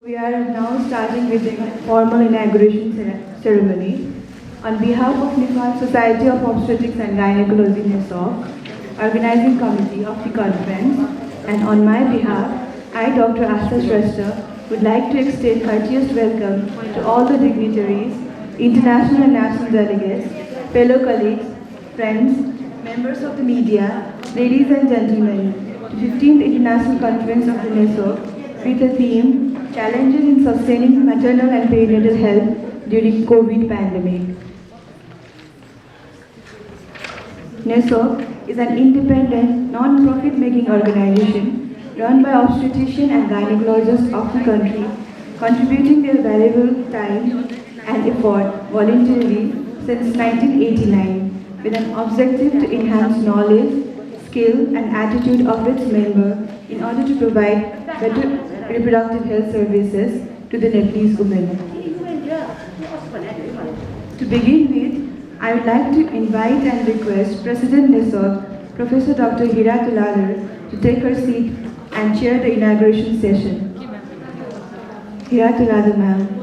We are now starting with the formal inauguration ceremony. On behalf of Nepal Society of Obstetrics and Gynecology NESOC, organizing committee of the conference, and on my behalf, I, Dr. Asta Shrestha, would like to extend heartiest welcome to all the dignitaries, international and national delegates, fellow colleagues, friends, members of the media, ladies and gentlemen, to 15th International Conference of the NESOC with the theme Challenges in Sustaining Maternal and Perinatal Health During COVID Pandemic. NESOC is an independent, non-profit making organization run by obstetricians and gynecologists of the country, contributing their valuable time and effort voluntarily since 1989 with an objective to enhance knowledge, skill and attitude of its member in order to provide better reproductive health services to the Nepalese women. To begin with, I would like to invite and request President NESOC, Professor Dr. Hira Tuladar, to take her seat and chair the inauguration session. Hira Tuladar, ma'am.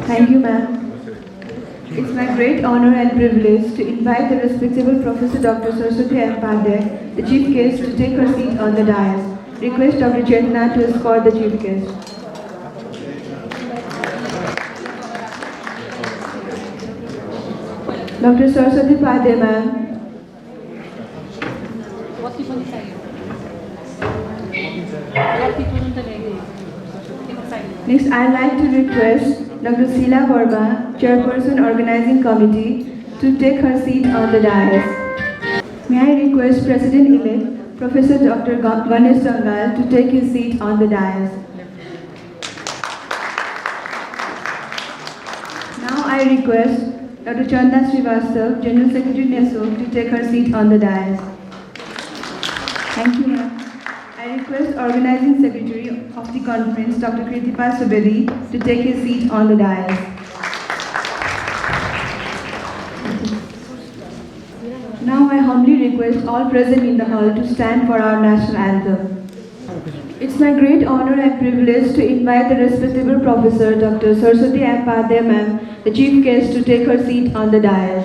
Thank you, ma'am. It's my great honor and privilege to invite the respectable Professor Dr. Saraswati M. Pandey, the Chief Guest, to take her seat on the dais. Request Dr. Chetna to escort the Chief Guest. Dr. Saraswati Pandey, ma'am. Next, I'd like to request Dr. Sheila Verma, Chairperson Organizing Committee, to take her seat on the dais. May I request President-elect Professor Dr. Ganesh Jangal to take his seat on the dais. Now I request Dr. Chanda Srivastav, General Secretary NESOC, to take her seat on the dais. Thank you, ma'am. I request Organizing Secretary of the conference, Dr. Kritipal Subedi, to take his seat on the dais. Now I humbly request all present in the hall to stand for our national anthem. It's my great honor and privilege to invite the respectable Professor Dr. Saraswati M. Pandey, ma'am, the Chief Guest, to take her seat on the dais.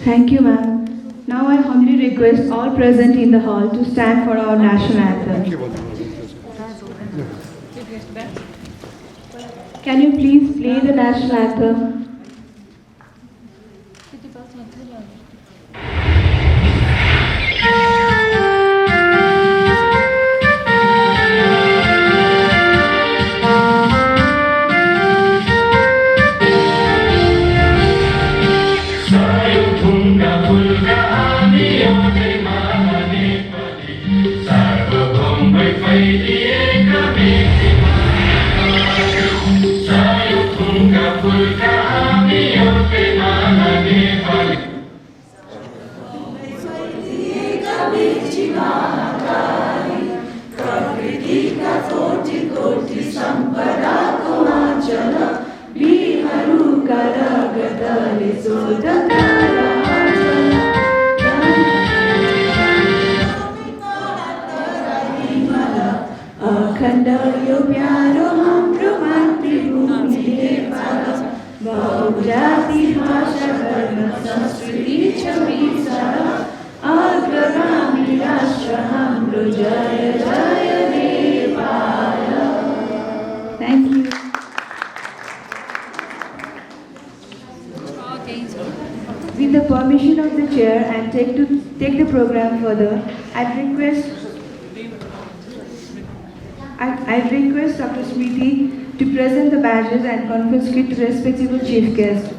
Thank you, ma'am. Now I humbly request all present in the hall to stand for our national anthem. Can you please play the national anthem? Thank you. With the permission of the chair and take the program further, I'd request Dr. Smriti to present the badges and confiscate to respectable chief guest.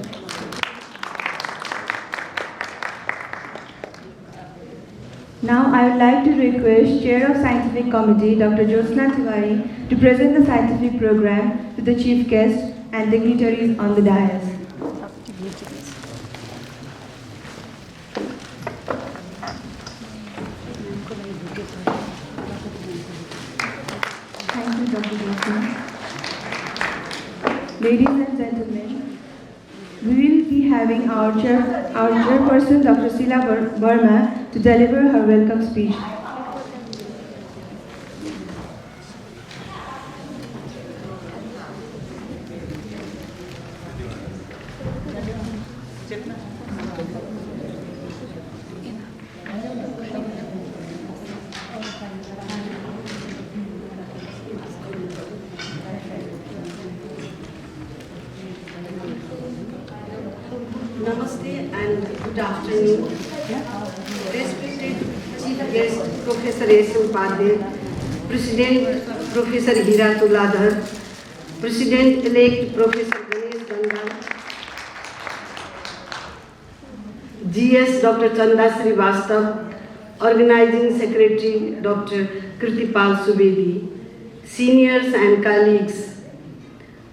Now I would like to request Chair of Scientific Committee, Dr. Jyotsna Tiwari, to present the scientific program to the chief guest and dignitaries on the dais. Dr. Jason. Ladies and gentlemen, we will be having our chairperson, Dr. Sheila Burma, to deliver her welcome speech. Namaste and good afternoon. Respected Chief Guest Professor S.M. Upadhyay, President Professor Hira Tuladhar, President-elect Professor Ganesh Ganga, GS Dr. Chanda Srivastav, Organizing Secretary Dr. Kirtipal Subedi, seniors and colleagues,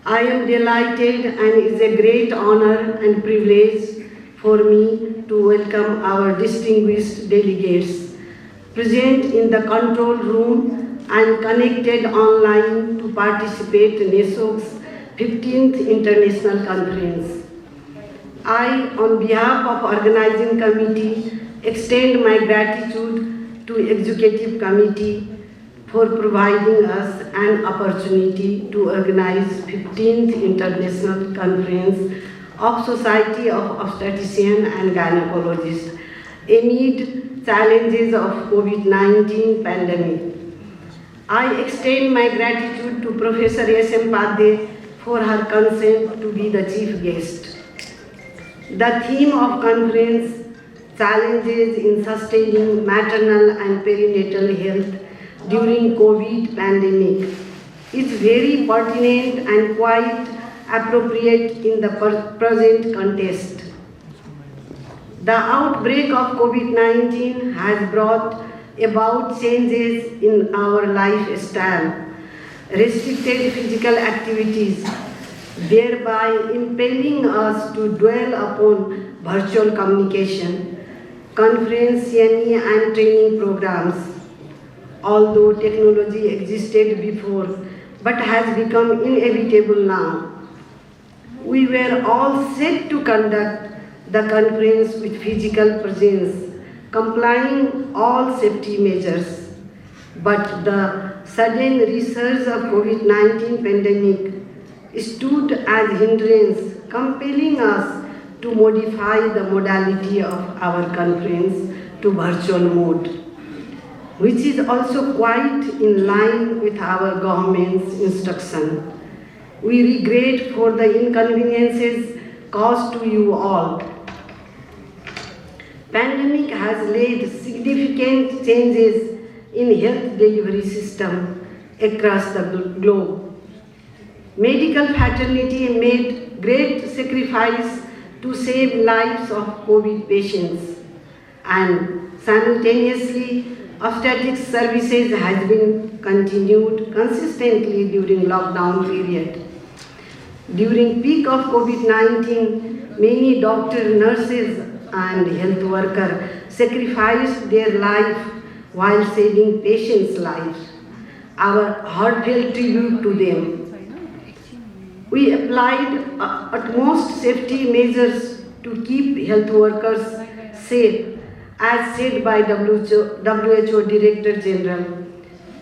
I am delighted and it is a great honor and privilege for me to welcome our distinguished delegates present in the control room and connected online to participate in NASOC's 15th International Conference. I, on behalf of Organizing Committee, extend my gratitude to Executive Committee for providing us an opportunity to organize 15th International Conference of Society of Obstetricians and Gynecologists amid challenges of COVID-19 pandemic. I extend my gratitude to Professor S.M. Upadhyay for her consent to be the chief guest. The theme of conference, challenges in sustaining maternal and perinatal health during COVID pandemic, is very pertinent and quite appropriate in the present context. The outbreak of COVID-19 has brought about changes in our lifestyle, restricted physical activities, thereby impelling us to dwell upon virtual communication, conference, semi and training programs. Although technology existed before but has become inevitable now. We were all set to conduct the conference with physical presence, complying all safety measures. But the sudden resurgence of COVID-19 pandemic stood as hindrance, compelling us to modify the modality of our conference to virtual mode, which is also quite in line with our government's instruction. We regret for the inconveniences caused to you all. Pandemic has led significant changes in health delivery system across the globe. Medical fraternity made great sacrifice to save lives of COVID patients, and simultaneously obstetrics services has been continued consistently during lockdown period. During peak of COVID-19, many doctors, nurses and health workers sacrificed their life while saving patients' lives. Our heartfelt tribute to them. We applied utmost safety measures to keep health workers safe, as said by WHO Director General.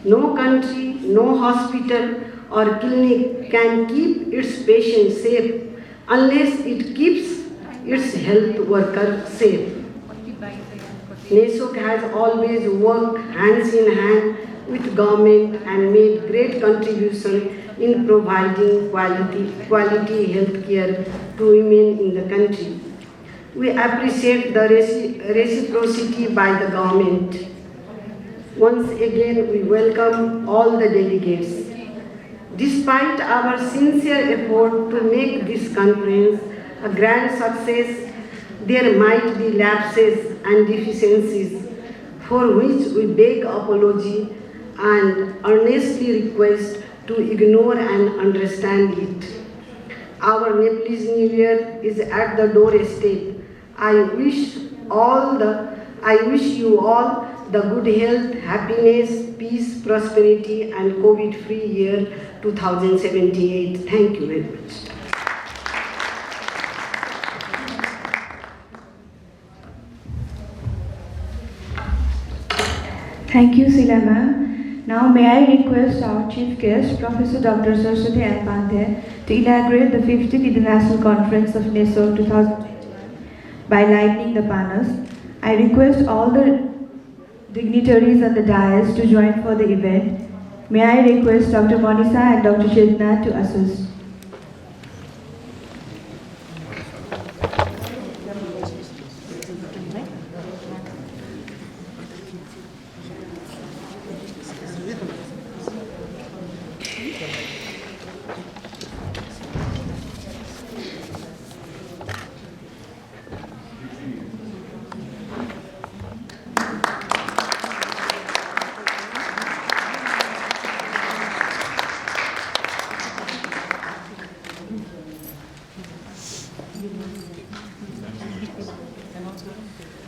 No country, no hospital or clinic can keep its patients safe unless it keeps its health workers safe. NASOC has always worked hands in hand with government and made great contribution in providing quality health care to women in the country. We appreciate the reciprocity by the government. Once again, we welcome all the delegates. Despite our sincere effort to make this conference a grand success, there might be lapses and deficiencies for which we beg apology and earnestly request to ignore and understand it. Our Nepalese New Year is at the doorstep. I wish you all the good health, happiness, peace, prosperity, and COVID-free year 2078. Thank you very much. Thank you, Sheila ma'am. Now may I request our chief guest, Professor Dr. Saraswati N. Pandey, to inaugurate the 50th International Conference of NESOC 2021 by lighting the banners. I request all the dignitaries on the dais to join for the event. May I request Dr. Monisa and Dr. Chetna to assist.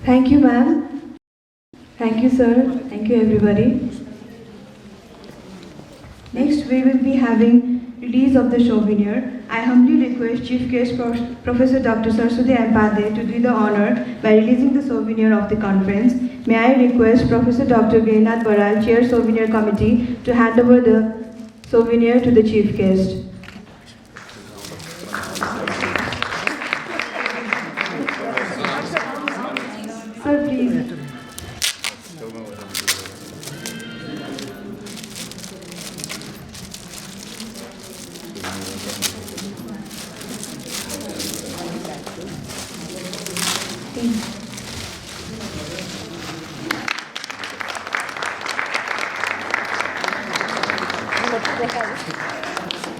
Thank you, ma'am. Thank you, sir. Thank you, everybody. Next, we will be having release of the souvenir. I humbly request Chief Guest Professor Dr. Saraswati M. Pandey to do the honor by releasing the souvenir of the conference. May I request Professor Dr. Gainath Baral, Chair Souvenir Committee, to hand over the souvenir to the Chief Guest. Sir, please.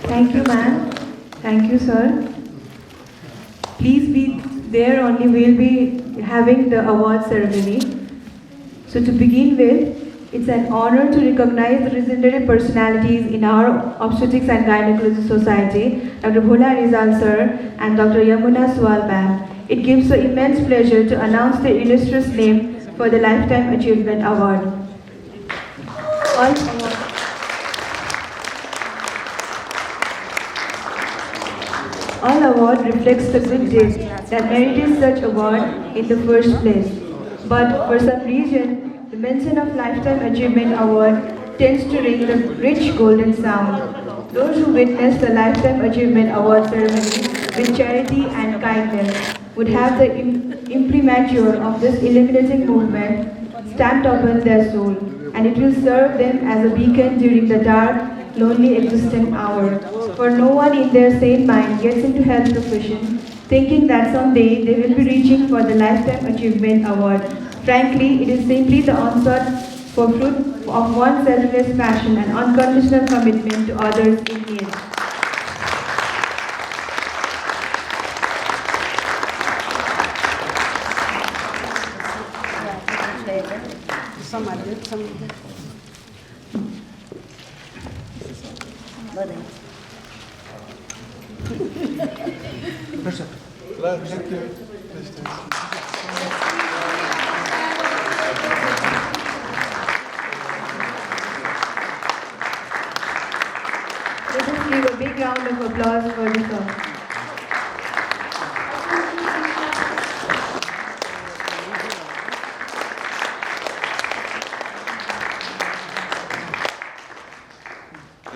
Thank you, ma'am. Thank you, sir. Please be there only. We'll be having the award ceremony. So to begin with, it's an honor to recognize the legendary personalities in our Obstetrics and Gynecology Society, Dr. Bhola Rizal sir and Dr. Yamuna Suwal ma'am. It gives an immense pleasure to announce the illustrious name for the Lifetime Achievement Award. All award reflects the good deeds that merited such award in the first place. But for some reason, the mention of Lifetime Achievement Award tends to ring the rich golden sound. Those who witness the Lifetime Achievement Award ceremony with charity and kindness would have the imprimatur of this illuminating movement stamped upon their soul, and it will serve them as a beacon during the dark, lonely existing hour. For no one in their sane mind gets into health profession thinking that someday they will be reaching for the Lifetime Achievement Award. Frankly, it is simply the onslaught for fruit of one's selfless passion and unconditional commitment to others in need. Thank you. Let us give a big round of applause for the song.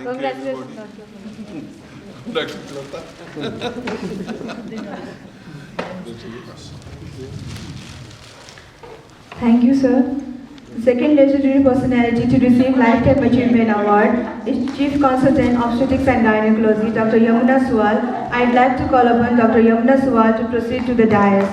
Congratulations, Dr. Lata. Thank you, sir. The second legendary personality to receive Lifetime Achievement Award is Chief Consultant Obstetrics and Gynecology, Dr. Yamuna Suwal. I'd like to call upon Dr. Yamuna Suwal to proceed to the dais.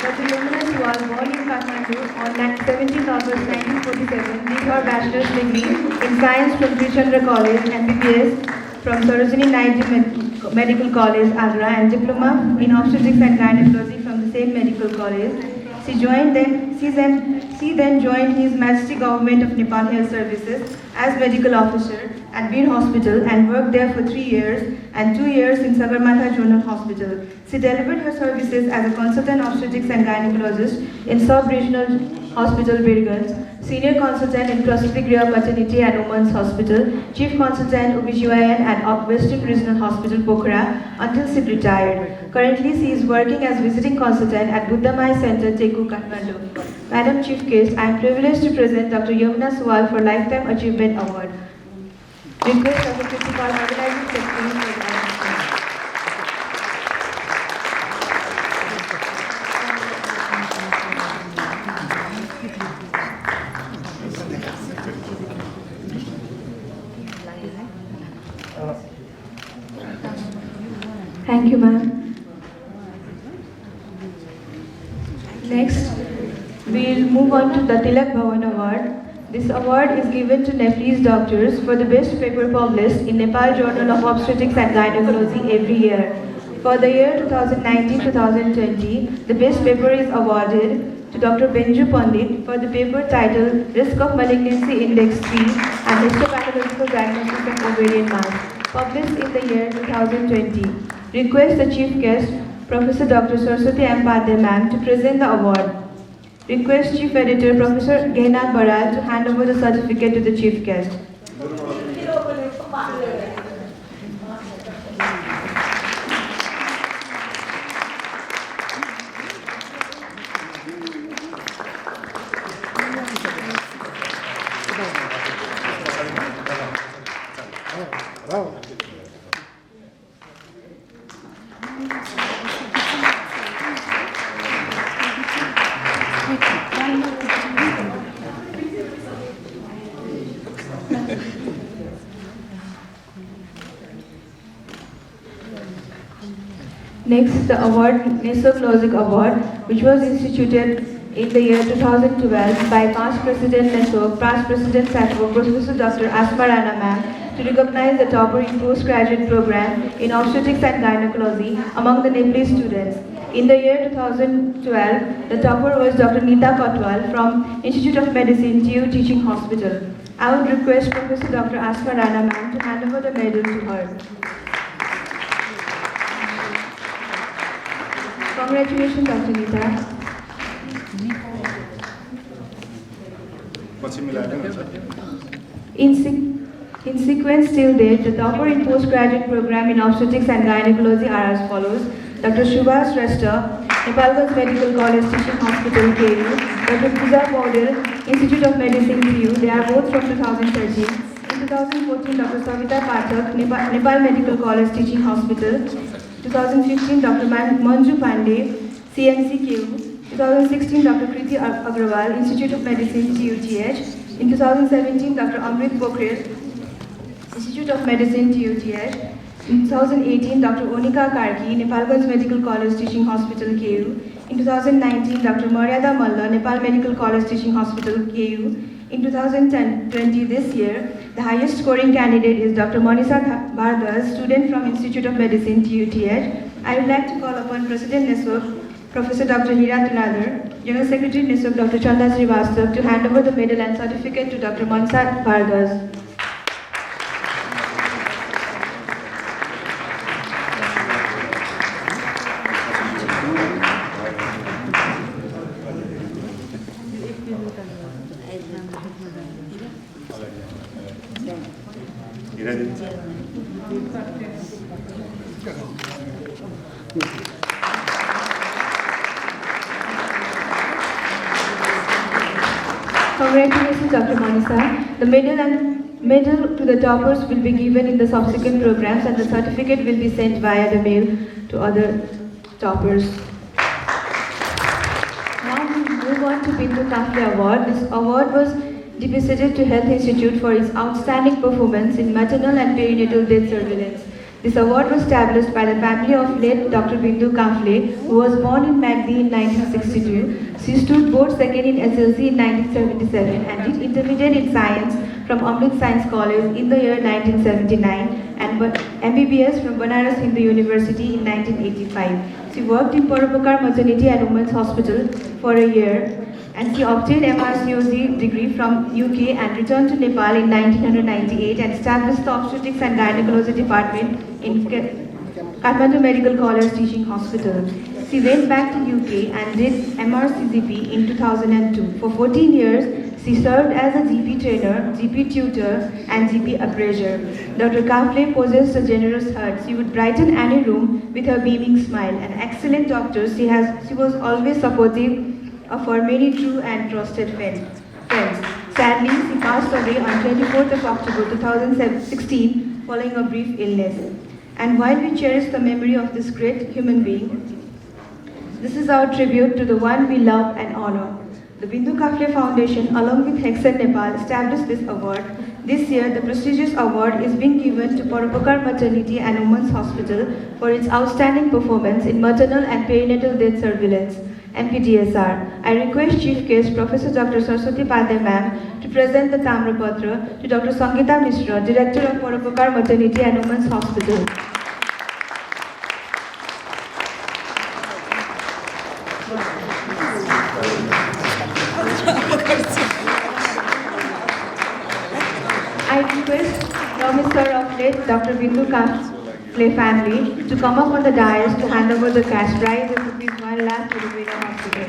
Dr. Yamuna Suwal, born in Kathmandu on 17th August 1947, did her bachelor's degree in science from Trichandra College and BBS from Sarojini Naidu Medical College, Agra, and diploma in obstetrics and gynecology from the same medical college. She then joined His Majesty Government of Nepal Health Services as medical officer at Veer Hospital and worked there for 3 years and 2 years in Sagarmatha General Hospital. She delivered her services as a consultant obstetrics and gynecologist in Sub-Regional Hospital Birganj, senior consultant in Prasuti Griha Maternity and Women's Hospital, chief consultant OBGYN at Western Regional Hospital Pokhara until she retired. Currently, she is working as visiting consultant at Buddhamaya Center, Teku, Kathmandu. Madam Chief Guest, I am privileged to present Dr. Yamuna Suwal for Lifetime Achievement Award. Request Dr. Principal Organizing Secretary for the Thank you, ma'am. Next, we'll move on to the Tilak Bhavan Award. This award is given to Nepalese doctors for the best paper published in Nepal Journal of Obstetrics and Gynecology every year. For the year 2019-2020, the best paper is awarded to Dr. Benju Pandit for the paper titled Risk of Malignancy Index 3 and Histopathological Diagnosis of Ovarian Mass, published in the year 2020. Request the Chief Guest, Professor Dr. Saraswati M. Padre Ma'am, to present the award. Request Chief Editor, Professor Gehnad Baral, to hand over the certificate to the Chief Guest. Next, the award, Nesok Logic Award, which was instituted in the year 2012 by past President Nesok, past President SACO, Professor Dr. Asma Rana Ma'am, to recognize the topper in postgraduate program in obstetrics and gynecology among the Nepalese students. In the year 2012, the topper was Dr. Nita Kotwal from Institute of Medicine, TU Teaching Hospital. I would request Professor Dr. Asma Rana Ma'am to hand over the medal to her. Congratulations, Dr. Nita. In sequence till date, the topper in postgraduate program in obstetrics and gynecology are as follows: Dr. Subhash Shrestha, Nepalganj Medical College Teaching Hospital, KU; Dr. Pooja Paudel, Institute of Medicine, TU. They are both from 2013. In 2014, Dr. Savita Pathak, Nepal Medical College Teaching Hospital. 2015, Dr. Manju Pandey, CMC, KU. 2016, Dr. Kriti Agrawal, Institute of Medicine, TUTH. In 2017, Dr. Amrit Pokhrel, Institute of Medicine, TUTH. In 2018, Dr. Onika Karki, Nepalganj Medical College Teaching Hospital, KU. In 2019, Dr. Maryada Malla, Nepal Medical College Teaching Hospital, KU. In 2020, this year, the highest scoring candidate is Dr. Manisha Bhardas, student from Institute of Medicine, TUTH. I would like to call upon President Nesok, Professor Dr. Hira Tiladar, General Secretary Nesok, Dr. Chanda Srivastava, to hand over the medal and certificate to Dr. Manisha Bhardas. Congratulations, Dr. Manisha. The medal to the toppers will be given in the subsequent programs, and the certificate will be sent via the mail to other toppers. Now we move on to Bindu Kafle Award. This award was deposited to Health Institute for its outstanding performance in maternal and perinatal death surveillance. This award was established by the family of late Dr. Bindu Kafle, who was born in Magdi in 1962. She stood board second in SLC in 1977 and did intermediate in science from Amrit Science College in the year 1979 and MBBS from Banaras Hindu University in 1985. She worked in Parupakar Maternity and Women's Hospital for a year and she obtained MRCOZ degree from UK and returned to Nepal in 1998 and established the Obstetrics and Gynecology Department in Kathmandu Medical College Teaching Hospital. She went back to UK and did MRCGP in 2002. For 14 years, she served as a GP trainer, GP tutor, and GP appraiser. Dr. Kafle possessed a generous heart. She would brighten any room with her beaming smile. An excellent doctor, she was always supportive of her many true and trusted friends. Sadly, she passed away on 24th of October 2016 following a brief illness. And while we cherish the memory of this great human being, this is our tribute to the one we love and honor. The Bindu Kafle Foundation, along with Hexen Nepal, established this award. This year, the prestigious award is being given to Paropakar Maternity and Women's Hospital for its outstanding performance in maternal and perinatal death surveillance, MPDSR. I request Chief Guest Professor Dr. Saraswati Pandey Ma'am to present the Tamrapatra to Dr. Sangeeta Mishra, Director of Paropakar Maternity and Women's Hospital. I request Professor of late Dr. Bindu Kafle family to come up on the dais to hand over the cash prize of rupees 1 lakh to the Veda Hospital.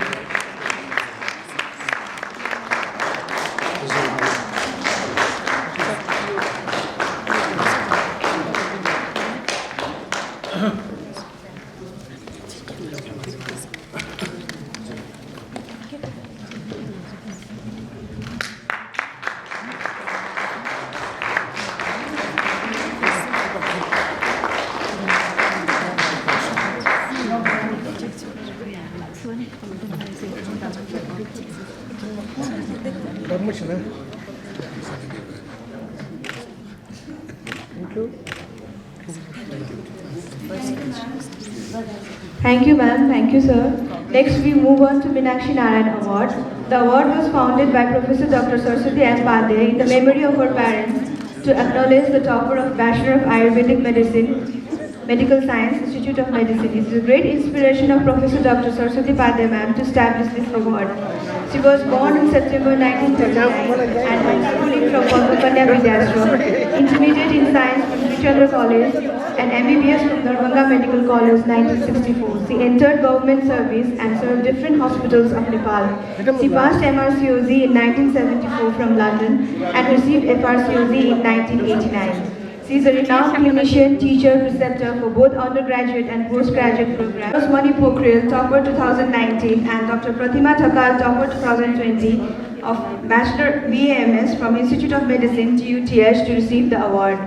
Thank you, ma'am. Thank you, sir. Next, we move on to Meenakshi Narayan Award. The award was founded by Professor Dr. Saraswati M. Pandey in the memory of her parents to acknowledge the topper of Bachelor of Ayurvedic Medicine, Medical Science, Institute of Medicine. It is a great inspiration of Professor Dr. Saraswati Pandey ma'am to establish this award. She was born in September 1939 and went schooling from Kanya Vidyashram, intermediate in science from Sri Chandra College and MBBS from Darbhanga Medical College 1964. She entered government service and served different hospitals of Nepal. She passed MRCOZ in 1974 from London and received FRCOZ in 1989. She is a renowned clinician, teacher, preceptor for both undergraduate and postgraduate programs. Mani Pokhriyal, topper 2019, and Dr. Pratima Thakal, topper 2020 of Bachelor BAMS from Institute of Medicine, TUTH, to receive the award.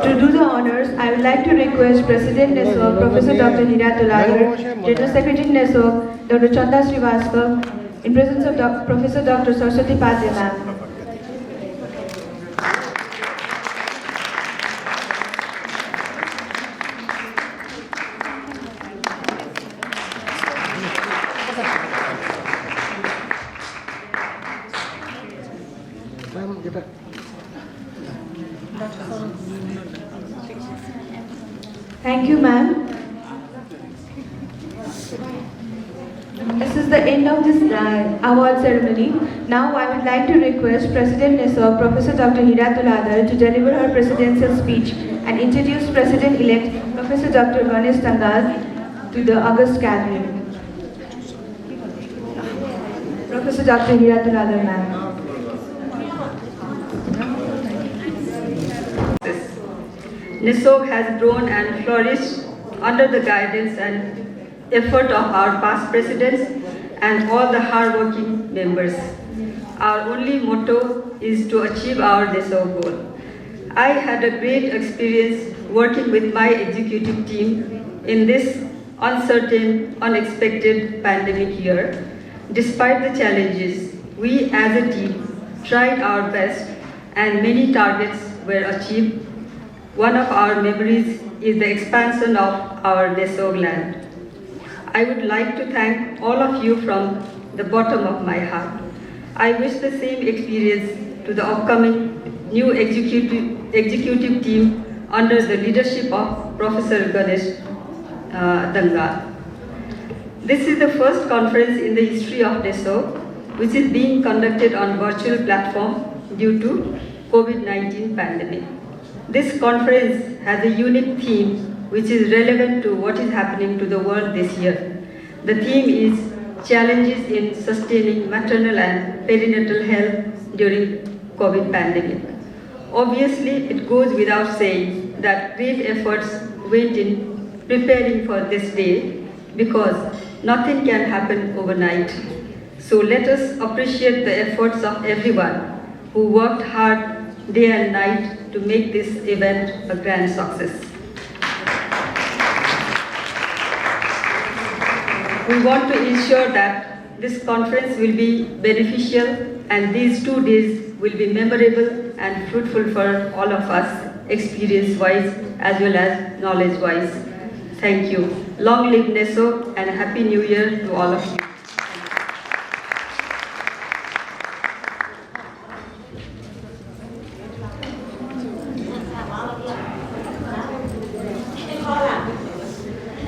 To do the honors, I would like to request President NESOC, Professor Dr. Hira Tuladar, General Secretary NESOC, Dr. Chanda Srivastava, in presence of Professor Dr. Saraswati Pandey ma'am. Thank you, ma'am. This is the end of this award ceremony. Now I would like to request President NESOC, Professor Dr. Hira Tuladar, to deliver her presidential speech and introduce President-elect Professor Dr. Ganesh Tangal to the August gathering. Professor Dr. Hira Tuladar, ma'am. NESOC has grown and flourished under the guidance and effort of our past presidents and all the hard-working members. Our only motto is to achieve our NESOC goal. I had a great experience working with my executive team in this uncertain, unexpected pandemic year. Despite the challenges, we as a team tried our best and many targets were achieved. One of our memories is the expansion of our NESOC land. I would like to thank all of you from the bottom of my heart. I wish the same experience to the upcoming new executive team under the leadership of Professor Ganesh Dangal. This is the first conference in the history of NESO which is being conducted on virtual platform due to COVID-19 pandemic. This conference has a unique theme which is relevant to what is happening to the world this year. The theme is challenges in sustaining maternal and perinatal health during COVID pandemic. Obviously, it goes without saying that great efforts went in preparing for this day because nothing can happen overnight. So let us appreciate the efforts of everyone who worked hard day and night to make this event a grand success. We want to ensure that this conference will be beneficial and these 2 days will be memorable and fruitful for all of us, experience-wise as well as knowledge-wise. Thank you. Long live NESO and Happy New Year to all of you.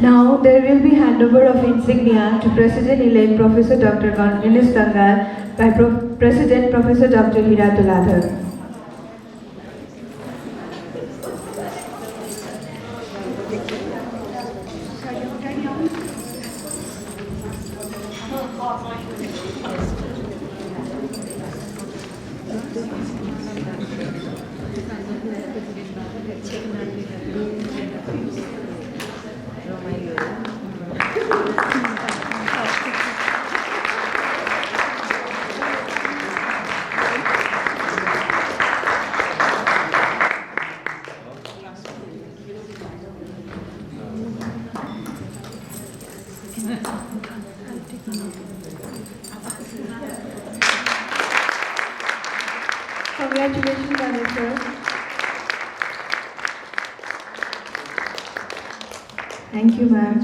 Now there will be handover of insignia to President-elect Professor Dr. Ganesh Dangal by President Professor Dr. Hiratuladhar. Congratulations, Ganesh sir. Thank you, ma'am.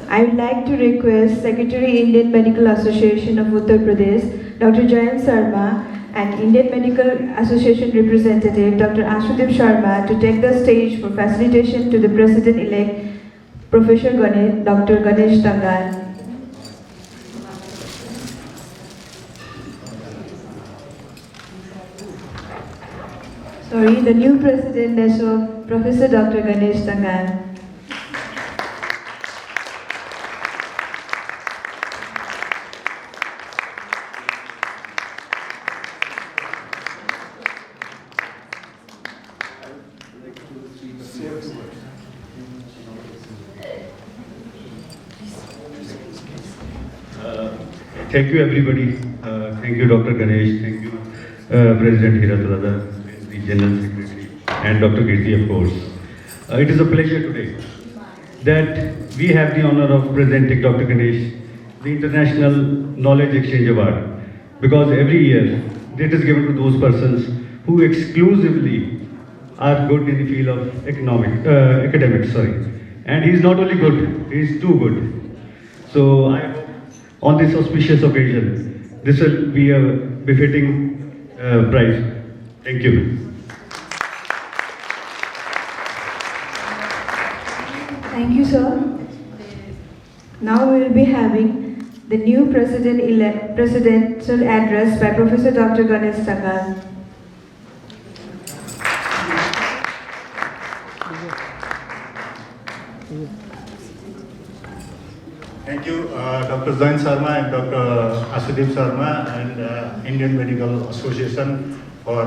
I would like to request Secretary Indian Medical Association of Uttar Pradesh, Dr. Jayant Sharma, and Indian Medical Association representative, Dr. Ashudeep Sharma, to take the stage for facilitation to the President-elect, Professor Dr. Ganesh Dangal. The new President, NESO, Professor Dr. Ganesh Dangal. Thank you, everybody. Thank you, Dr. Ganesh. Thank you, President Hiratuladhar, the General Secretary, and Dr. Kirti, of course. It is a pleasure today that we have the honor of presenting Dr. Ganesh the International Knowledge Exchange Award, because every year it is given to those persons who exclusively are good in the field of academics. And he is not only good, he is too good. So I hope on this auspicious occasion, this will be a befitting prize. Thank you. Thank you, sir. Now we will be having the new presidential address by Professor Dr. Ganesh Dangal. Thank you, Dr. Jayant Sharma and Dr. Ashudeep Sharma and Indian Medical Association for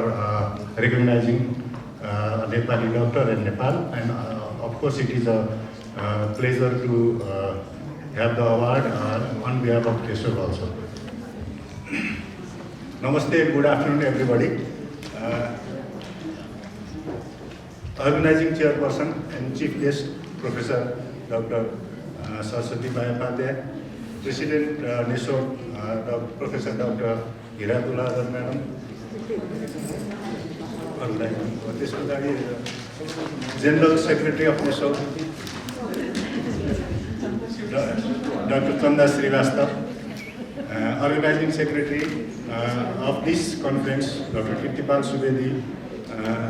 recognizing Nepali doctor in Nepal. And of course, it is a pleasure to have the award on behalf of KESOG also. Namaste, good afternoon, everybody. Organizing chairperson and chief guest, Professor Dr. Saraswati Upadhyay, President NESO, Professor Dr. Hiratuladhar Madam, General Secretary of NESO, Dr. Chanda Srivastava, Organizing Secretary of this conference, Dr. Kirtipal Subedi,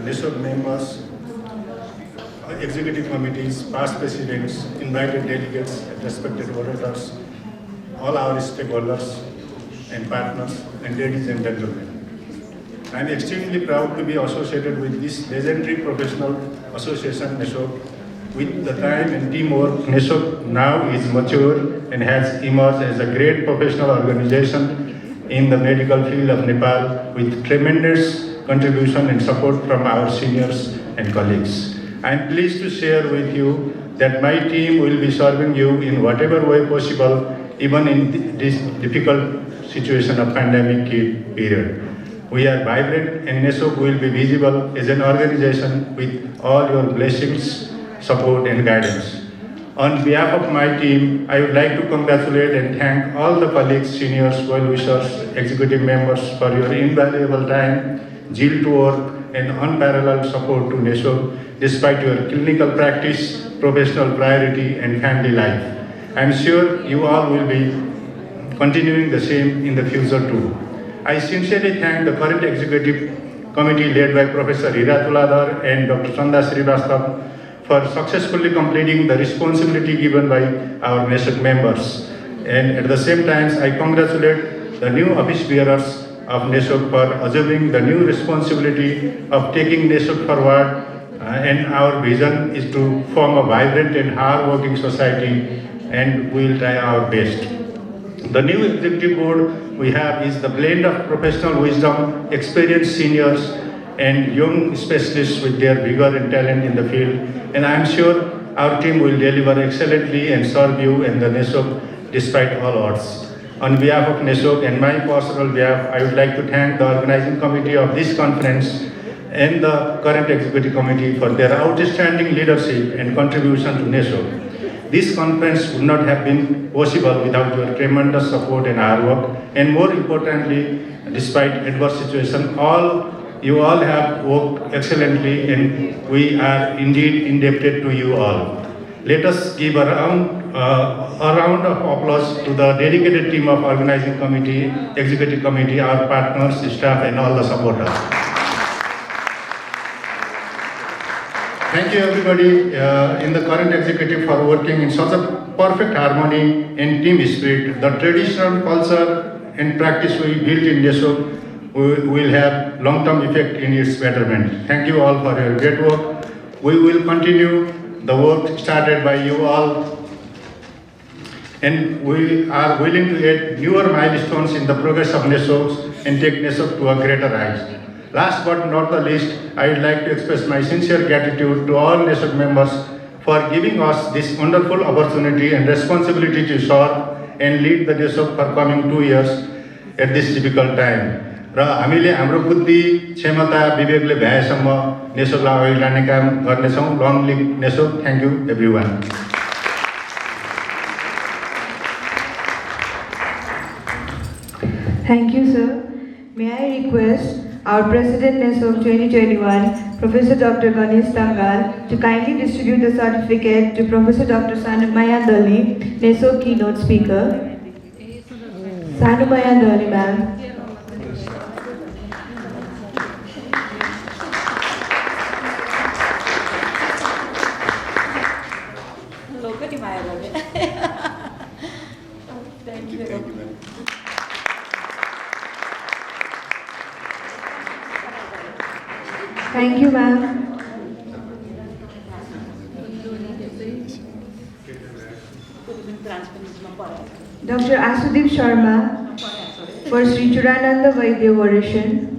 NESOC members, executive committees, past presidents, invited delegates, respected orators, all our stakeholders and partners, and ladies and gentlemen. I am extremely proud to be associated with this legendary professional association, NESOC. With the time and teamwork, NESOC now is mature and has emerged as a great professional organization in the medical field of Nepal with tremendous contribution and support from our seniors and colleagues. I am pleased to share with you that my team will be serving you in whatever way possible, even in this difficult situation of pandemic period. We are vibrant and NESOC will be visible as an organization with all your blessings, support and guidance. On behalf of my team, I would like to congratulate and thank all the colleagues, seniors, well-wishers, executive members for your invaluable time, zeal to work and unparalleled support to NESOC despite your clinical practice, professional priority and family life. I am sure you all will be continuing the same in the future too. I sincerely thank the current executive committee led by Professor Hira Tuladhar and Dr. Chanda Srivastava for successfully completing the responsibility given by our NESOC members. And at the same time, I congratulate the new office bearers of NESOC for assuming the new responsibility of taking NESOC forward. And our vision is to form a vibrant and hard-working society, and we will try our best. The new executive board we have is the blend of professional wisdom, experienced seniors, and young specialists with their vigor and talent in the field. And I am sure our team will deliver excellently and serve you and the NESOC despite all odds. On behalf of NESOC and my personal behalf, I would like to thank the organizing committee of this conference and the current executive committee for their outstanding leadership and contribution to NESOC. This conference would not have been possible without your tremendous support and hard work, and more importantly, despite adverse situation, you all have worked excellently, and we are indeed indebted to you all. Let us give a round of applause to the dedicated team of organizing committee, executive committee, our partners, staff, and all the supporters. Thank you everybody in the current executive for working in such a perfect harmony and team spirit. The traditional culture and practice we built in NESOC will have long-term effect in its betterment. Thank you all for your great work. We will continue the work started by you all, and we are willing to add newer milestones in the progress of NESOC and take NESOC to a greater heights. Last but not the least, I would like to express my sincere gratitude to all NESOC members for giving us this wonderful opportunity and responsibility to serve and lead the NESOC for coming 2 years at this difficult time. र हामीले हाम्रो बुद्धि, क्षमता, विवेकले भ्याएसम्म नेसोकलाई अगाडि लाने काम गर्नेछौँ। Long live नेसोक। Thank you everyone. Thank you, sir. May I request our President NESOC 2021, Professor Dr. Ganesh Tangal, to kindly distribute the certificate to Professor Dr. Sanumaya Dali, NESOC keynote speaker. Sanumaya Dali, ma'am. Thank you, ma'am. Dr. Asudeep Sharma for Sri Churananda Vaidya oration.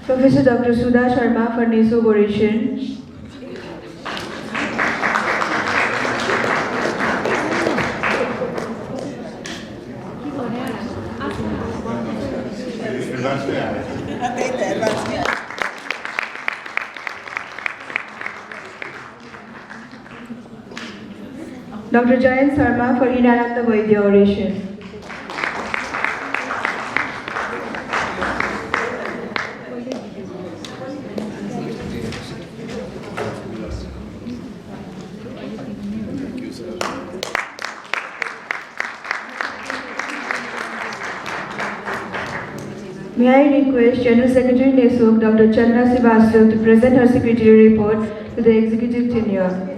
Professor Dr. Sudha Sharma for NESOC oration. Dr. Jayant Sarma for Hirananda Vaidya oration. May I request General Secretary NESOC, Dr. Chandra Srivastava, to present her secretary report to the executive tenure.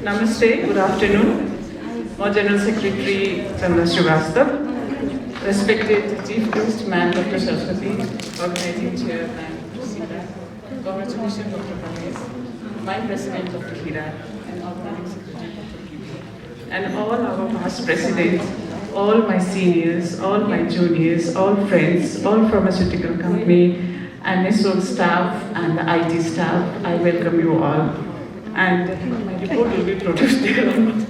Namaste, good afternoon. My General Secretary Chandra Srivastava, respected Chief Guest Man Dr. Saraswati, Organizing Chair and President, congratulations Dr. Ganesh, my President Dr. Hira, and Organizing Secretary Dr. Kibi, and all our past presidents, all my seniors, all my juniors, all friends, all pharmaceutical company, and NESOC staff and the IT staff, I welcome you all. And my report will be produced there or not.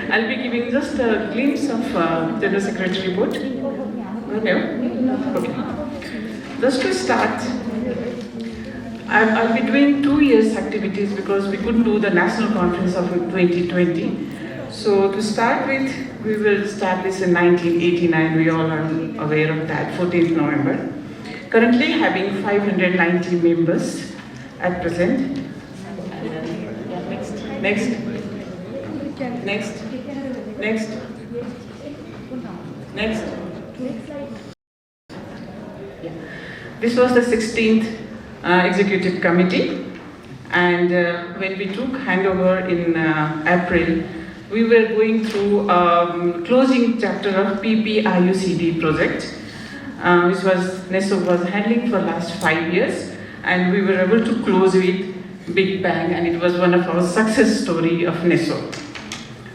I'll be giving just a glimpse of General Secretary report. Okay. Just to start, I'll be doing 2 years activities because we couldn't do the national conference of 2020. So to start with, we will establish in 1989. We all are aware of that, 14th November. Currently having 590 members at present. Next. Yeah. This was the 16th Executive Committee, and when we took handover in April, we were going through closing chapter of PPIUCD project, which was NESOC was handling for last 5 years, and we were able to close with big bang, and it was one of our success story of NESOC.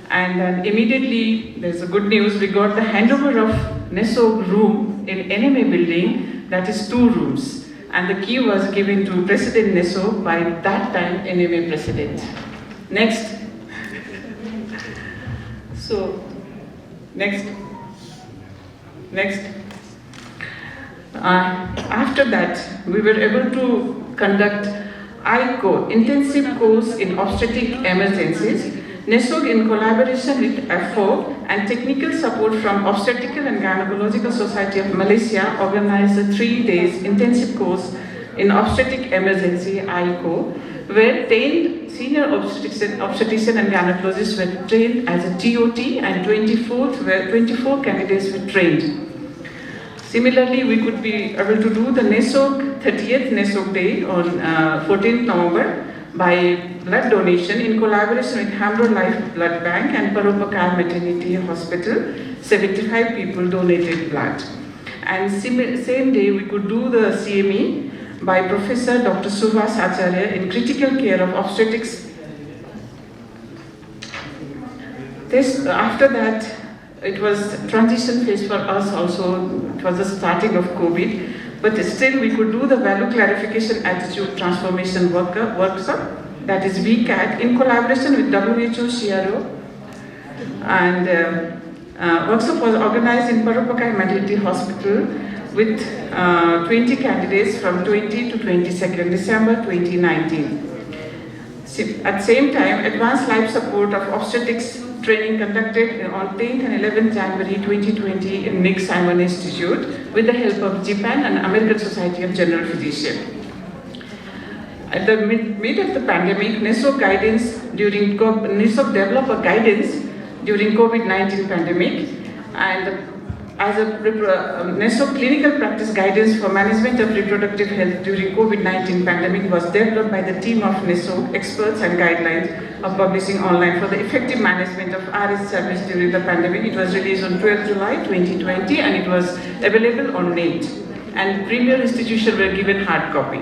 And then immediately, there's a good news, we got the handover of NESOC room in NMA building, that is 2 rooms. And the key was given to President NESOC by that time NMA President. Next. So, next. After that, we were able to conduct ICO, Intensive Course in Obstetric Emergencies. NESOC, in collaboration with FO and technical support from Obstetrical and Gynecological Society of Malaysia, organized a 3 days intensive course in obstetric emergency, ICO, where 10 senior obstetrician and gynecologists were trained as a TOT, and 24 candidates were trained. Similarly, we could be able to do the NESOC 30th NESOC Day on 14th November by blood donation in collaboration with Hamro Life Blood Bank and Paropakar Maternity Hospital. 75 people donated blood. And same day, we could do the CME by Professor Dr. Suvas Acharya in critical care of obstetrics. After that, it was transition phase for us also. It was the starting of COVID, but still we could do the value clarification attitude transformation workshop, that is VCAT, in collaboration with WHO CRO. And workshop was organized in Paropakar Maternity Hospital with 20 candidates from 20 to 22nd December 2019. At the same time, advanced life support of obstetrics training conducted on 10th and 11th January 2020 in Nick Simon Institute with the help of Japan and American Society of General Physicians. At the mid of the pandemic, NESOC developed a guidance during COVID-19 pandemic, and as a NESOC clinical practice guidance for management of reproductive health during COVID-19 pandemic was developed by the team of NESOC experts and guidelines of publishing online for the effective management of RS service during the pandemic. It was released on 12th July 2020 and it was available on net. And premier institutions were given hard copy.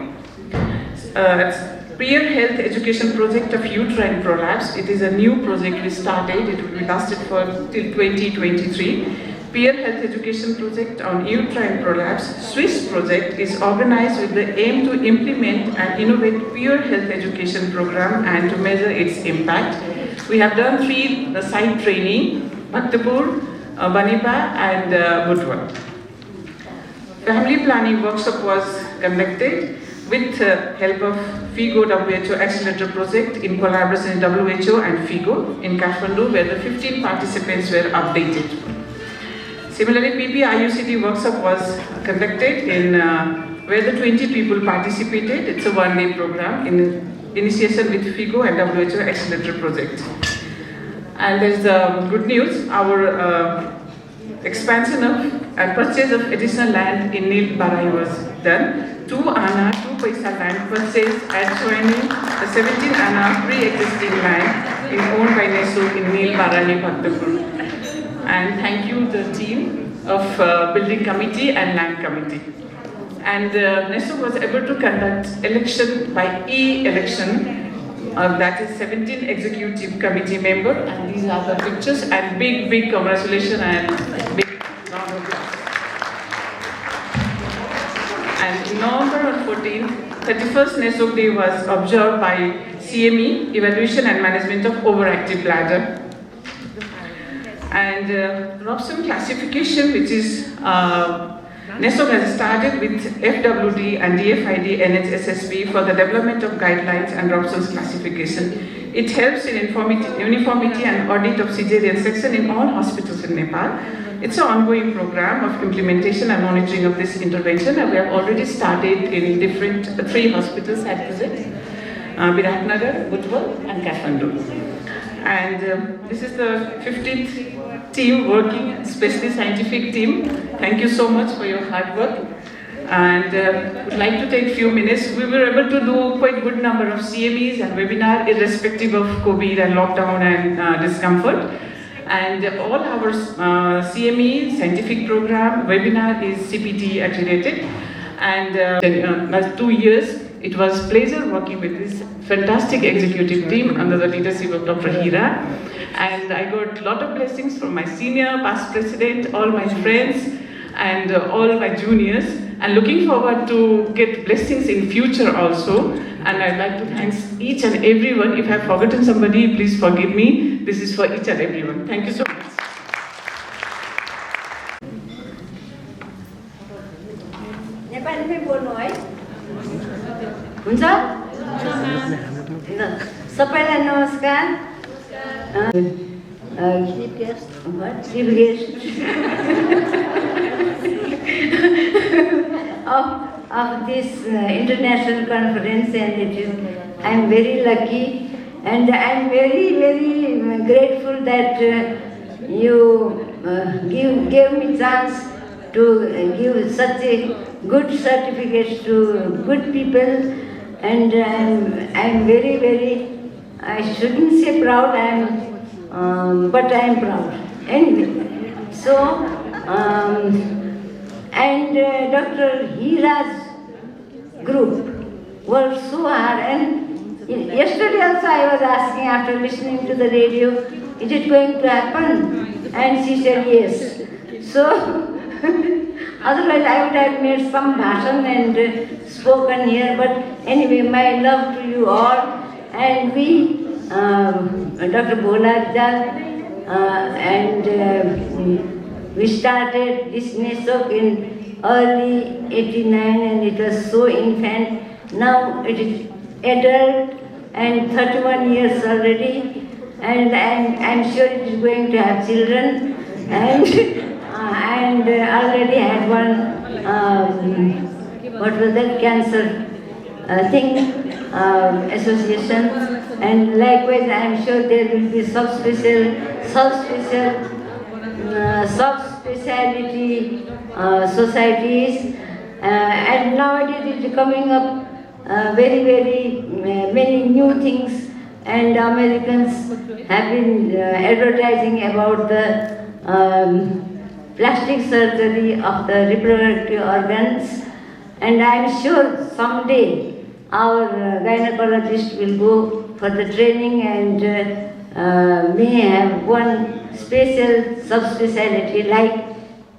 Peer Health Education Project of Uterine Prolapse. It is a new project we started. It will be lasted for till 2023. Peer Health Education Project on uterine prolapse, Swiss project, is organized with the aim to implement and innovate peer health education program and to measure its impact. We have done 3 site training, Bhaktapur, Banipa and Butwal. Family planning workshop was conducted with help of FIGO WHO Accelerator Project in collaboration with WHO and FIGO in Kathmandu, where the 15 participants were updated. Similarly, PPIUCD workshop was conducted in where the 20 people participated. It's a one-day program in initiation with FIGO and WHO Accelerator Project. And there's good news, our expansion of and purchase of additional land in Nil Barai was done. 2 Ana, 2 Paisa land purchased adjoining the 17 Ana pre-existing land owned by NESOG in Nil Barai, Bhaktapur. And thank you the team of building committee and land committee. And NESOG was able to conduct election by e-election. That is 17 executive committee members, and these are the pictures, and big congratulations and big round of applause. And November 14th, 31st NESOG Day was observed by CME, Evaluation and Management of Overactive Bladder. And Robson classification, which is NESOG has started with FWD and DFID NHSSB for the development of guidelines and Robson's classification. It helps in uniformity and audit of cesarean section in all hospitals in Nepal. It's an ongoing program of implementation and monitoring of this intervention, and we have already started in different 3 hospitals at present, Biratnagar, Butwal and Kathmandu. And this is the 15th team working, especially scientific team. Thank you so much for your hard work. And would like to take a few minutes. We were able to do quite good number of CMEs and webinar irrespective of COVID and lockdown and discomfort. And all our CME, scientific program, webinar is CPT accredited. And last 2 years, it was pleasure working with this fantastic executive team under the leadership of Dr. Hira. And I got a lot of blessings from my senior, past president, all my friends, and all my juniors. And looking forward to get blessings in future also. And I'd like to thank each and everyone. If I've forgotten somebody, please forgive me. This is for each and everyone. Thank you so much. हुन्छ सबैलाई नमस्कार chief guest of this international conference, and I am very lucky and I am very grateful that you gave me chance to give such a good certificates to good people, and I am very, I shouldn't say proud, but I am proud. Anyway, so, and Dr. Hira's group worked so hard, and yesterday also I was asking after listening to the radio, is it going to happen? And she said yes. So, otherwise I would have made some bhashan and spoken here, but anyway, my love to you all, and we, Dr. Bholadjal, and we started this NESOG in early 89, and it was so infant. Now it is adult and 31 years already, and I'm sure it is going to have children, and already had one, what was that, cancer thing, association, and likewise I am sure there will be subspeciality societies, and nowadays it is coming up very many new things, and Americans have been advertising about the plastic surgery of the reproductive organs, and I am sure someday our gynecologist will go for the training and may have one special subspecialty like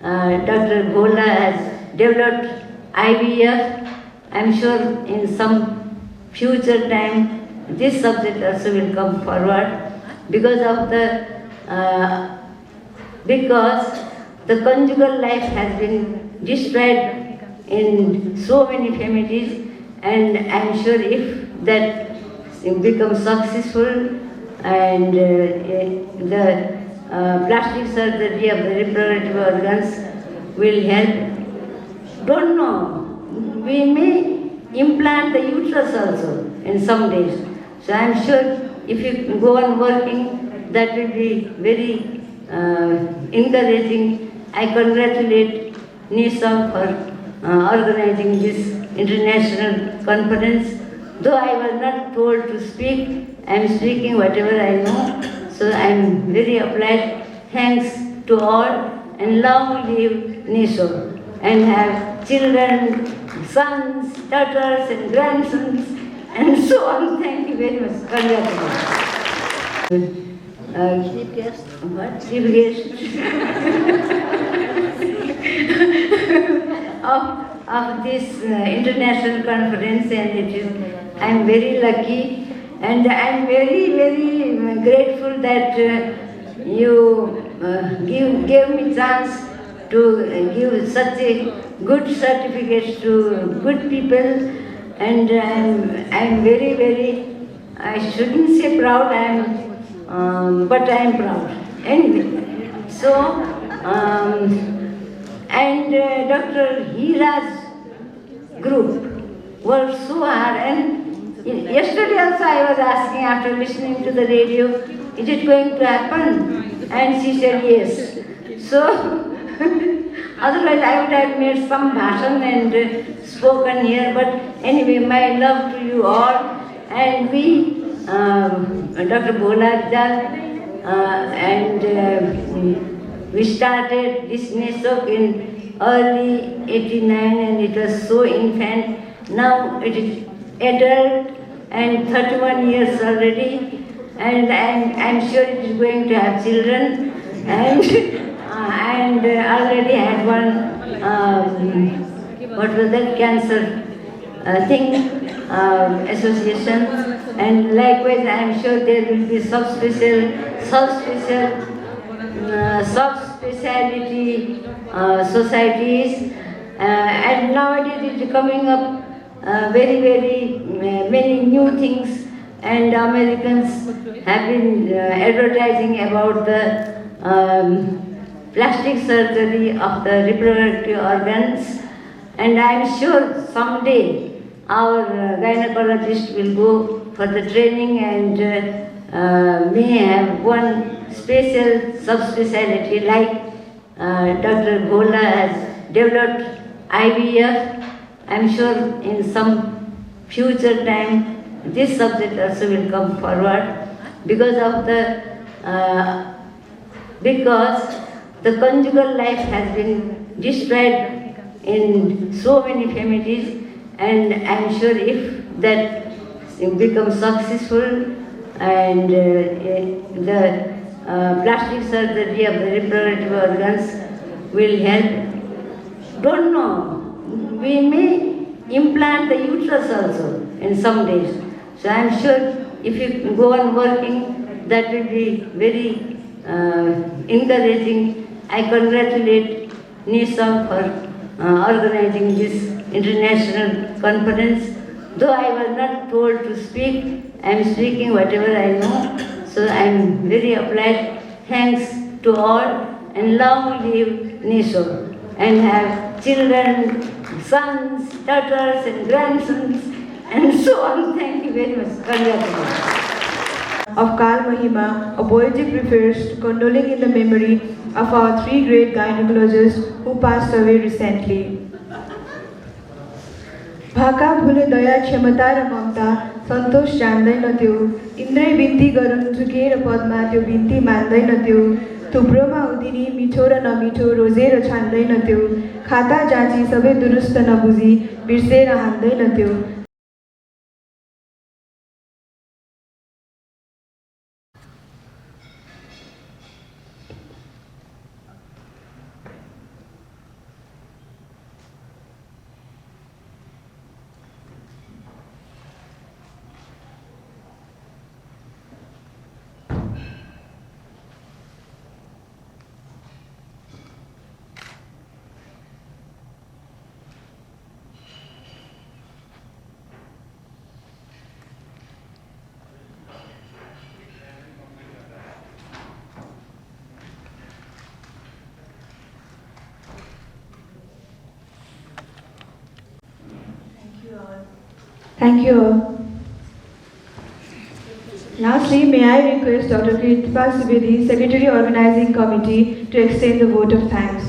Dr. Bhola has developed IVF. I'm sure in some future time this subject also will come forward because of because the conjugal life has been destroyed in so many families, and I'm sure if that becomes successful and the plastic surgery of the reproductive organs will help. Don't know, we may implant the uterus also in some days. So I'm sure if you go on working, that will be very encouraging. I congratulate NISA for organizing this international conference. Though I was not told to speak, I am speaking whatever I know. So I am very obliged. Thanks to all, and long live NISO, and have children, sons, daughters, and grandsons, and so on. Thank you very much. Congratulations. Chief guest? What? Chief guest of this international conference, and I am very lucky, and I am very, very grateful that you gave me chance to give such a good certificates to good people, and I am very, very, I shouldn't say proud, but I am proud. Anyway, so, and Dr. Hira's group worked so hard, and yesterday also I was asking after listening to the radio, is it going to happen? And she said yes. So, otherwise I would have made some bhashan and spoken here, but anyway, my love to you all, and we, Dr. Bhola and we started this NESOC in early 89, and it was so infant. Now it is adult and 31 years already, and I'm sure it is going to have children, and already had one, what was that, cancer association, and likewise I am sure there will be subspeciality societies, and nowadays it is coming up very, very many new things, and Americans have been advertising about the plastic surgery of the reproductive organs, and I am sure someday our gynecologist will go for the training and may have one special subspecialty like Dr. Bhola has developed IVF. I am sure in some future time this subject also will come forward because of because the conjugal life has been destroyed in so many families, and I am sure if that becomes successful and the plastic surgery of the reproductive organs will help. Don't know, we may implant the uterus also in some days. So I am sure if you go on working, that will be very encouraging. I congratulate NISA for organizing this international conference. Though I was not told to speak, I am speaking whatever I know. So I am very obliged. Thanks to all, and long live NISO, and have children, sons, daughters, and grandsons, and so on. Thank you very much. Congratulations. Of Kal Mahima, a poetic refers to condoling in the memory of our three great gynecologists who passed away recently. भाका भुले दया क्षमता र ममता सन्तोष जान्दैन त्यो इन्द्रै बिन्ती गरून् झुकेर पदमा त्यो बिन्ती मान्दैन त्यो थुप्रोमा उदिनी मिठो र नमिठो रोजेर छान्दैन त्यो खाता जाँची सबै दुरुस्त नबुझी बिर्सेर हान्दैन त्यो Thank you all. Lastly, may I request Dr. Kirtipal Subedi, Secretary Organizing Committee, to extend the vote of thanks.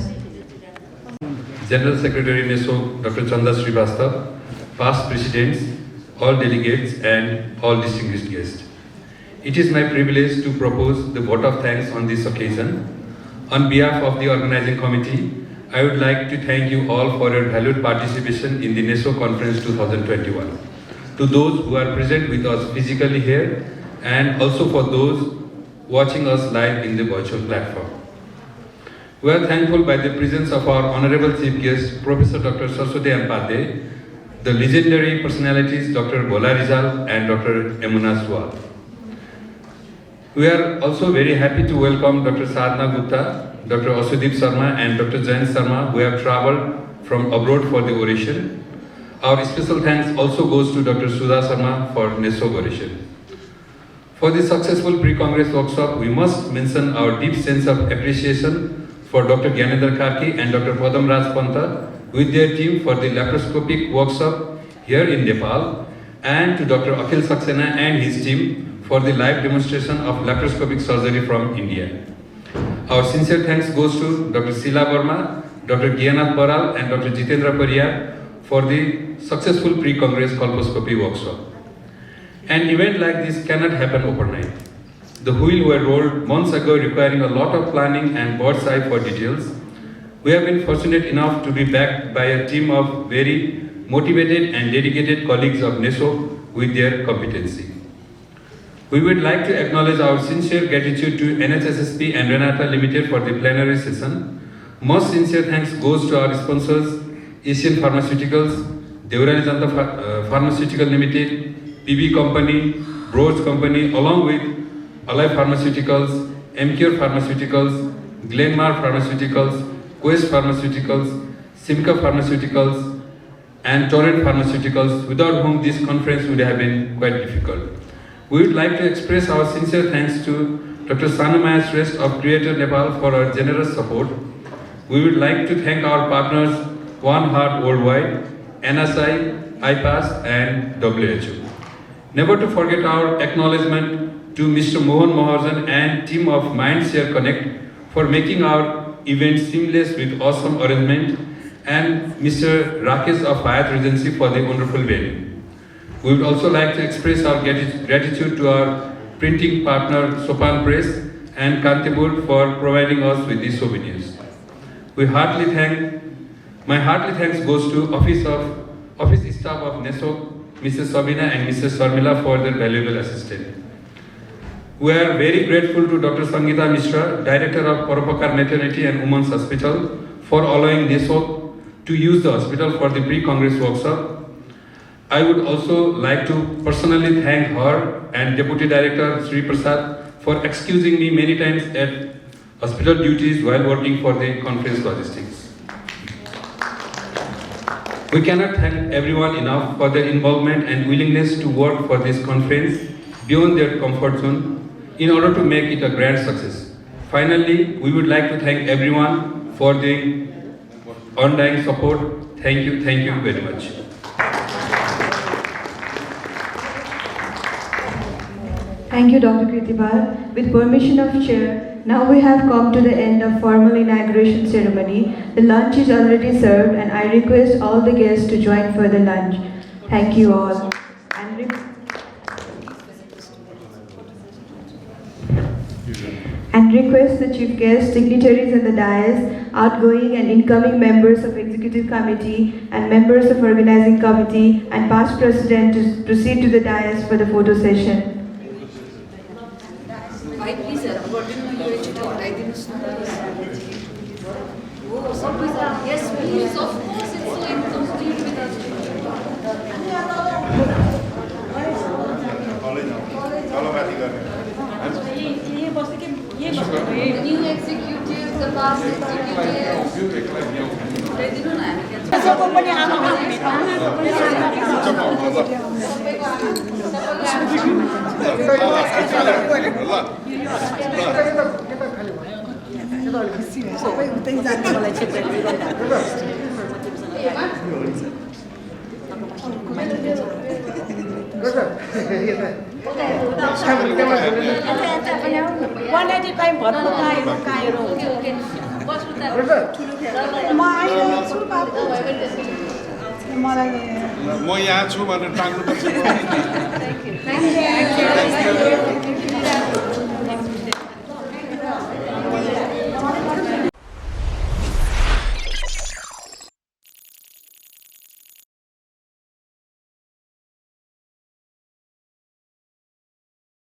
General Secretary NESOG, Dr. Chanda Srivastav, past presidents, all delegates and all distinguished guests. It is my privilege to propose the vote of thanks on this occasion. On behalf of the organizing committee, I would like to thank you all for your valued participation in the NESOG Conference 2021. To those who are present with us physically here, and also for those watching us live in the virtual platform. We are thankful by the presence of our Honorable Chief Guest, Professor Dr. Saraswati Ampadde, the legendary personalities Dr. Bhola Rizal and Dr. Emuna Swal. We are also very happy to welcome Dr. Sadhna Gupta, Dr. Asudip Sharma and Dr. Jayant Sharma, who have traveled from abroad for the oration. Our special thanks also goes to Dr. Sudha Sharma for NESOG oration. For this successful pre-Congress workshop, we must mention our deep sense of appreciation for Dr. Gyanendra Karki and Dr. Padam Raj Panta with their team for the laparoscopic workshop here in Nepal, and to Dr. Akhil Saxena and his team for the live demonstration of laparoscopic surgery from India. Our sincere thanks goes to Dr. Sheila Verma, Dr. Gyanath Baral and Dr. Jitendra Pariyar for the successful pre-Congress colposcopy workshop. An event like this cannot happen overnight. The wheel were rolled months ago, requiring a lot of planning and bird's eye for details. We have been fortunate enough to be backed by a team of very motivated and dedicated colleagues of NESOG with their competency. We would like to acknowledge our sincere gratitude to NHSSP and Renata Limited for the plenary session. Most sincere thanks goes to our sponsors, Asian Pharmaceuticals, Devrani Janta Pharmaceutical Limited, PB Company, Broach Company, along with Allied Pharmaceuticals, MCure Pharmaceuticals, Glenmark Pharmaceuticals, Quest Pharmaceuticals, Simca Pharmaceuticals, and Torrent Pharmaceuticals, without whom this conference would have been quite difficult. We would like to express our sincere thanks to Dr. Sanumaya Shrestha of Creator Nepal for our generous support. We would like to thank our partners One Heart Worldwide, NSI, IPAS, and WHO. Never to forget our acknowledgement to Mr. Mohan Mahajan and team of Mindshare Connect for making our event seamless with awesome arrangement, and Mr. Rakesh of Hyatt Regency for the wonderful venue. We would also like to express our gratitude to our printing partner Sopan Press and Kantipur for providing us with these souvenirs. My heartily thanks goes to office staff of NESOG, Mrs. Sabina and Mrs. Sharmila for their valuable assistance. We are very grateful to Dr. Sangeeta Mishra, Director of Paropakar Maternity and Women's Hospital, for allowing NESOG to use the hospital for the pre-Congress workshop. I would also like to personally thank her and Deputy Director Sri Prasad for excusing me many times at hospital duties while working for the conference logistics. We cannot thank everyone enough for their involvement and willingness to work for this conference beyond their comfort zone in order to make it a grand success. Finally, we would like to thank everyone for the undying support. Thank you very much. Thank you, Dr. Kirtipal. With permission of Chair, now we have come to the end of formal inauguration ceremony. The lunch is already served and I request all the guests to join for the lunch. Thank you all. And request the chief guests, dignitaries in the dais, outgoing and incoming members of Executive Committee and members of Organizing Committee and past President to proceed to the dais for the photo session. Yes, please, of course, it's so incomplete the new executives, the past executives. म यहाँ छु भनेर टाङ्नुपर्छ